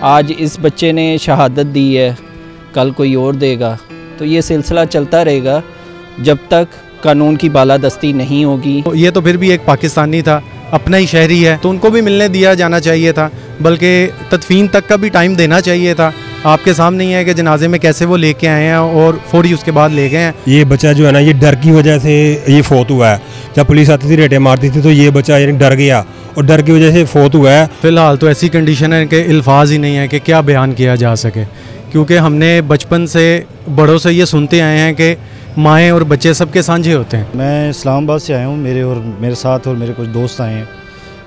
आज इस बच्चे ने शहादत दी है, कल कोई और देगा। तो ये सिलसिला चलता रहेगा जब तक कानून की बालादस्ती नहीं होगी। ये तो फिर भी एक पाकिस्तानी था, अपना ही शहरी है, तो उनको भी मिलने दिया जाना चाहिए था, बल्कि तदफीन तक का भी टाइम देना चाहिए था। आपके सामने ही है कि जनाजे में कैसे वो लेके आए हैं और फौरी उसके बाद ले गए हैं। ये बच्चा जो है ना, ये डर की वजह से ये फौत हुआ है। जब पुलिस आती थी, रेटे मारती थी, तो ये बच्चा यानी डर गया और डर की वजह से फौत हुआ है। फ़िलहाल तो ऐसी कंडीशन है कि अल्फाज ही नहीं है कि क्या बयान किया जा सके, क्योंकि हमने बचपन से बड़ों से ये सुनते आए हैं कि माएँ और बच्चे सबके साझे होते हैं। मैं इस्लामाबाद से आया हूँ, मेरे साथ और मेरे कुछ दोस्त आए हैं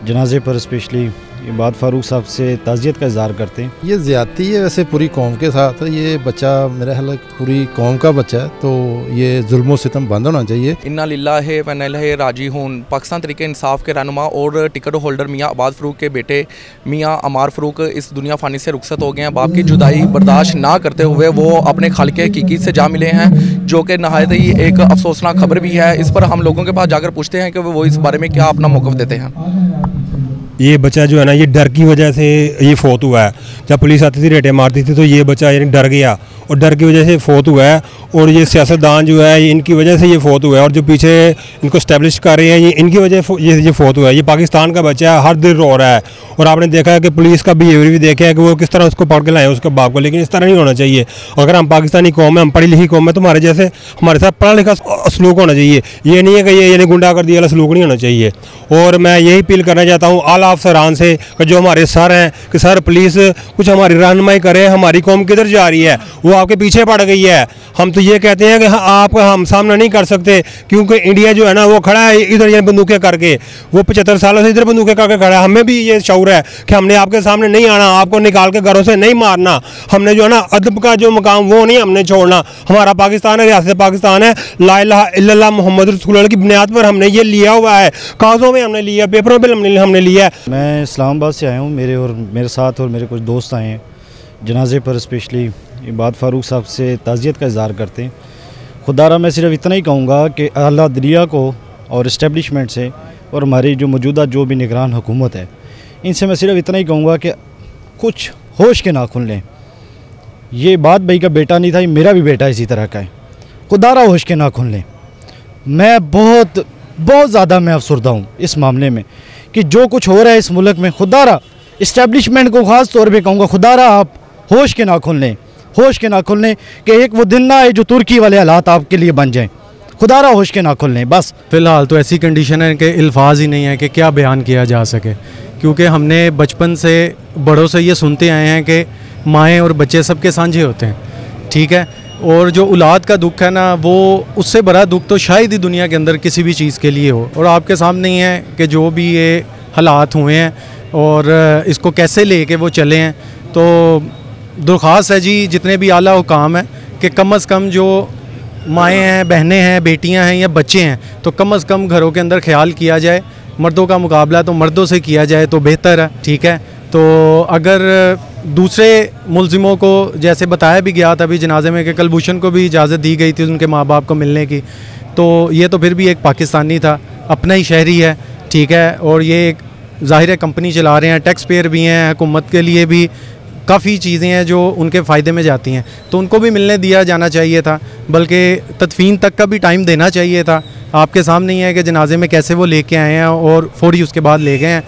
जनाजे पर। स्पेशली इबाद फारूक साहब से ताज़ियत का इज़हार करते हैं। ये ज़्यादती है वैसे पूरी कौम के साथ। ये बच्चा मेरा ख्याल पूरी कौम का बच्चा है, तो ये जुल्म सितम बंद होना चाहिए। इन्ना लिल्लाहि व इन्ना इलैहि राजिऊन। पाकिस्तान तहरीक इंसाफ के रहनुमा और टिकट होल्डर मियाँ इबाद फारूक के बेटे मियाँ अमार फारूक इस दुनिया फ़ानी से रुखसत हो गए हैं। बाप की जुदाई बर्दाश्त ना करते हुए वो अपने खालिक हकीकी से जा मिले हैं, जो कि नहायत ही एक अफसोसनाक खबर भी है। इस पर हम लोगों के पास जाकर पूछते हैं कि वो इस बारे में क्या अपना मौक़िफ़ देते हैं। ये बच्चा जो है ना, ये डर की वजह से ये फौत हुआ है। जब पुलिस आती थी, रेटे मारती थी, तो ये बच्चा यानी डर गया और डर की वजह से फौत हुआ है। और ये सियासतदान जो है, इनकी वजह से ये फौत हुआ है, और जो पीछे इनको स्टैब्लिश कर रहे हैं, ये इनकी वजह से ये फौत हुआ है। ये पाकिस्तान का बच्चा है, हर दिल रो रहा है। और आपने देखा है कि पुलिस का बिहेवियर भी देखा है कि वो किस तरह उसको पकड़ के लाए उसके बाप को, लेकिन इस तरह नहीं होना चाहिए। अगर हम पाकिस्तानी कौम है, हम पढ़ी लिखी कौम है, तो हमारे जैसे हमारे साथ पढ़ा लिखा सलूक होना चाहिए। ये नहीं है कि ये यानी गुंडागर्दी वाला सलूक नहीं होना चाहिए। और मैं यही अपील करना चाहता हूँ आला अफसरान से कि जो हमारे सर हैं, कि सर पुलिस कुछ हमारी रहनुमाई करे, हमारी कौम किधर जा रही है, वो आपके पीछे पड़ गई है। हम तो ये कहते हैं कि आप हम सामना नहीं कर सकते, क्योंकि इंडिया जो है ना, वो खड़ा है इधर ये बंदूकें करके, वो 75 सालों से इधर बंदूकें करके खड़ा है। हमें भी ये शऊर है कि हमने आपके सामने नहीं आना, आपको निकाल के घरों से नहीं मारना। हमने जो है ना, अदब का जो मकाम वो नहीं हमने छोड़ना। हमारा पाकिस्तान है, रियासत पाकिस्तान है, ला इलाहा इल्लल्लाह मुहम्मद रसूलुल्लाह की बुनियाद पर हमने ये लिया हुआ है। कागज़ों में हमने लिया, पेपरों पर हमने लिया है। मैं इस्लामाबाद से आया हूँ, मेरे साथ और मेरे कुछ दोस्त आए हैं जनाजे पर। स्पेशली इबाद फारूक साहब से ताज़ियत का इज़हार करते हैं। खुदारा मैं सिर्फ इतना ही कहूँगा कि अहला दरिया को और इस्टेब्लिशमेंट से और हमारी जो मौजूदा जो भी निगरान हुकूमत है, इनसे मैं सिर्फ इतना ही कहूँगा कि कुछ होश के नाखून लें। ये इबाद भाई का बेटा नहीं था, ये मेरा भी बेटा इसी तरह का है। खुदारा होश के नाखून लें। मैं बहुत ज़्यादा मैं अफसरदा हूँ इस मामले में कि जो कुछ हो रहा है इस मुल्क में। खुदारा इस्टेब्लिशमेंट को ख़ास तौर पे कहूँगा, खुदारा आप होश के नाखून लें, होश के नाखून लें कि एक वो दिन ना आए जो तुर्की वाले हालात आपके लिए बन जाएं। खुदारा होश के नाखून लें बस। फ़िलहाल तो ऐसी कंडीशन है कि अल्फाज ही नहीं है कि क्या बयान किया जा सके, क्योंकि हमने बचपन से बड़ों से ये सुनते आए हैं कि माएँ और बच्चे सबके साझे होते हैं, ठीक है। और जो औलाद का दुख है ना, वो उससे बड़ा दुख तो शायद ही दुनिया के अंदर किसी भी चीज़ के लिए हो। और आपके सामने ही है कि जो भी ये हालात हुए हैं और इसको कैसे लेके वो चले हैं। तो दरख्वास्त है जी, जितने भी आला हुकाम है, कि कम से कम जो माएँ हैं, बहनें हैं, बेटियां हैं या बच्चे हैं, तो कम से कम घरों के अंदर ख्याल किया जाए। मर्दों का मुकाबला तो मर्दों से किया जाए तो बेहतर है, ठीक है। तो अगर दूसरे मुल्ज़िमों को जैसे बताया भी गया था अभी जनाजे में कि कलभूषण को भी इजाज़त दी गई थी उनके माँ बाप को मिलने की, तो ये तो फिर भी एक पाकिस्तानी था, अपना ही शहरी है, ठीक है। और ये एक ज़ाहिर है कंपनी चला रहे हैं, टैक्स पेयर भी हैं, हुकूमत के लिए भी काफ़ी चीज़ें हैं जो उनके फ़ायदे में जाती हैं, तो उनको भी मिलने दिया जाना चाहिए था, बल्कि तदफीन तक का भी टाइम देना चाहिए था। आपके सामने ही है कि जनाजे में कैसे वो लेके आए हैं और फौरी उसके बाद ले गए हैं।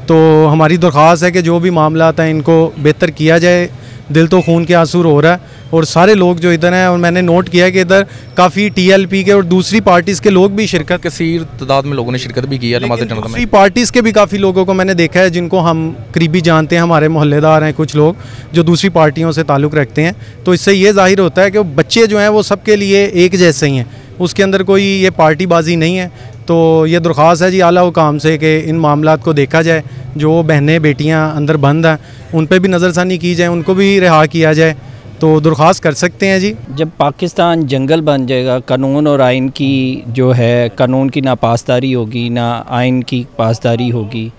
तो हमारी दरख्वास्त है कि जो भी मामला हैं इनको बेहतर किया जाए। दिल तो खून के आंसू हो रहा है, और सारे लोग जो इधर हैं, और मैंने नोट किया कि इधर काफ़ी TLP के और दूसरी पार्टीज़ के लोग भी शिरकत, कसीर तादाद में लोगों ने शिरकत भी की है नमाज़ जनाज़ा में। दूसरी पार्टीज़ के भी काफ़ी लोगों को मैंने देखा है जिनको हम करीबी जानते हैं, हमारे मोहल्लेदार हैं कुछ लोग जो दूसरी पार्टियों से ताल्लुक़ रखते हैं। तो इससे ये ज़ाहिर होता है कि बच्चे जो हैं वो सबके लिए एक जैसे ही हैं, उसके अंदर कोई ये पार्टीबाजी नहीं है। तो ये दरख्वास्त है जी आला हुकाम से कि इन मामलात को देखा जाए, जो बहनें बेटियां अंदर बंद हैं उन पे भी नज़रसानी की जाए, उनको भी रिहा किया जाए। तो दरख्वास्त कर सकते हैं जी। जब पाकिस्तान जंगल बन जाएगा, कानून और आइन की जो है, कानून की ना पासदारी होगी, ना आइन की पासदारी होगी,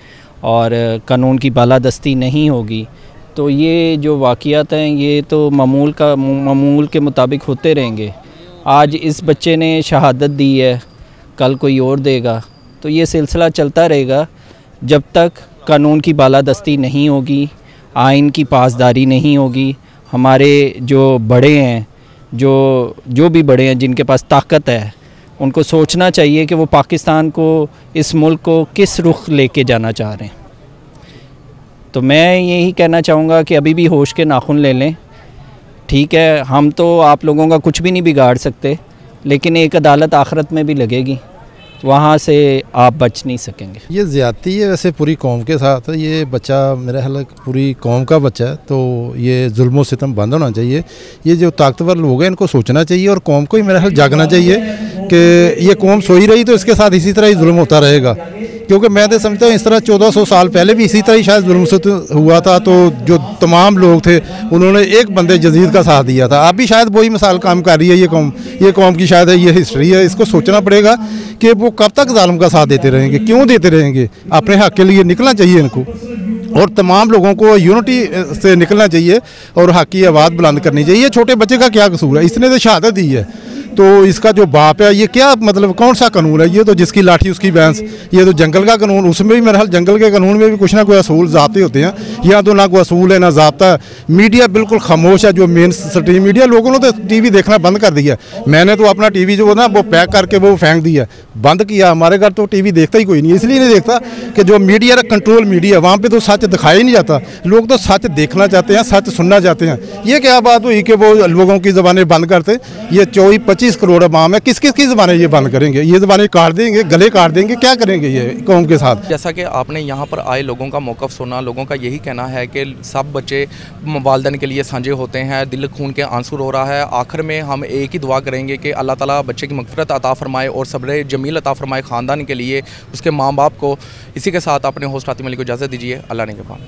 और कानून की बालादस्ती नहीं होगी, तो ये जो वाक़ियात हैं ये तो मामूल के मुताबिक होते रहेंगे। आज इस बच्चे ने शहादत दी है, कल कोई और देगा। तो ये सिलसिला चलता रहेगा जब तक कानून की बालादस्ती नहीं होगी आइन की पासदारी नहीं होगी। हमारे जो बड़े हैं, जो भी बड़े हैं जिनके पास ताकत है, उनको सोचना चाहिए कि वो पाकिस्तान को, इस मुल्क को किस रुख लेके जाना चाह रहे हैं। तो मैं यही कहना चाहूँगा कि अभी भी होश के नाखून ले लें। ठीक है, हम तो आप लोगों का कुछ भी नहीं बिगाड़ सकते, लेकिन एक अदालत आखिरत में भी लगेगी, वहाँ से आप बच नहीं सकेंगे। ये ज़्यादती है वैसे पूरी कौम के साथ। ये बच्चा मेरा ख्याल पूरी कौम का बच्चा है, तो ये जुल्म सितम बंद होना चाहिए। ये जो ताकतवर लोग हैं इनको सोचना चाहिए और कौम को ही मेरा ख्याल जागना चाहिए कि ये कौम सोई रही तो इसके साथ इसी तरह ही जुल्म होता रहेगा। क्योंकि मैं तो समझता हूँ इस तरह 1400 साल पहले भी इसी तरह ही शायद जुल्म सितम हुआ था, तो जो तमाम लोग थे उन्होंने एक बंदे यजीद का साथ दिया था। अब भी शायद वही मिसाल काम कर रही है ये कौम की शायद ये हिस्ट्री है। इसको सोचना पड़ेगा कि वो कब तक जालिम का साथ देते रहेंगे, क्यों देते रहेंगे। अपने हक़ के लिए निकलना चाहिए इनको, और तमाम लोगों को यूनिटी से निकलना चाहिए और हक़ की आवाज़ बुलंद करनी चाहिए। छोटे बच्चे का क्या कसूर है, इसने तो शहादत दी है, तो इसका जो बाप है ये क्या मतलब कौन सा कानून है ये? तो जिसकी लाठी उसकी भैंस, ये तो जंगल का कानून। उसमें भी मेरे ख्याल जंगल के कानून में भी कुछ ना कोई असूल ज़ाब्ते होते हैं, यहाँ तो ना कोई असूल है ना ज़ाब्ता। मीडिया बिल्कुल खामोश है, जो मेन स्ट्रीम मीडिया, लोगों ने तो टीवी देखना बंद कर दिया। मैंने तो अपना टीवी जो ना वो पैक करके वो फेंक दिया, बंद किया। हमारे घर तो टीवी देखता ही कोई नहीं, इसलिए नहीं देखता कि जो मीडिया है कंट्रोल मीडिया, वहाँ पर तो सच दिखाया ही नहीं जाता। लोग तो सच देखना चाहते हैं, सच सुनना चाहते हैं। ये क्या बात हुई कि वो लोगों की ज़बानें बंद करते? ये 24-25 करोड़ अवाम है, किस किस की ज़बानें ये बंद करेंगे? ये ज़बानें काट देंगे, गले काट देंगे, क्या करेंगे ये कौम के साथ? जैसा कि आपने यहाँ पर आए लोगों का मौक़िफ़ सुना, लोगों का यही कहना है कि सब बच्चे वालिदैन के लिए साझे होते हैं, दिल खून के आंसू रो रहा है। आखिर में हम एक ही दुआ करेंगे कि अल्लाह ताला बच्चे की मग़फ़िरत अता फ़रमाए और सब्र जमील अता फ़रमाए ख़ानदान के लिए, उसके माँ बाप को। इसी के साथ अपने होस्ट फातिमा अली को इजाज़त दीजिए। अल्लाह ने के पास।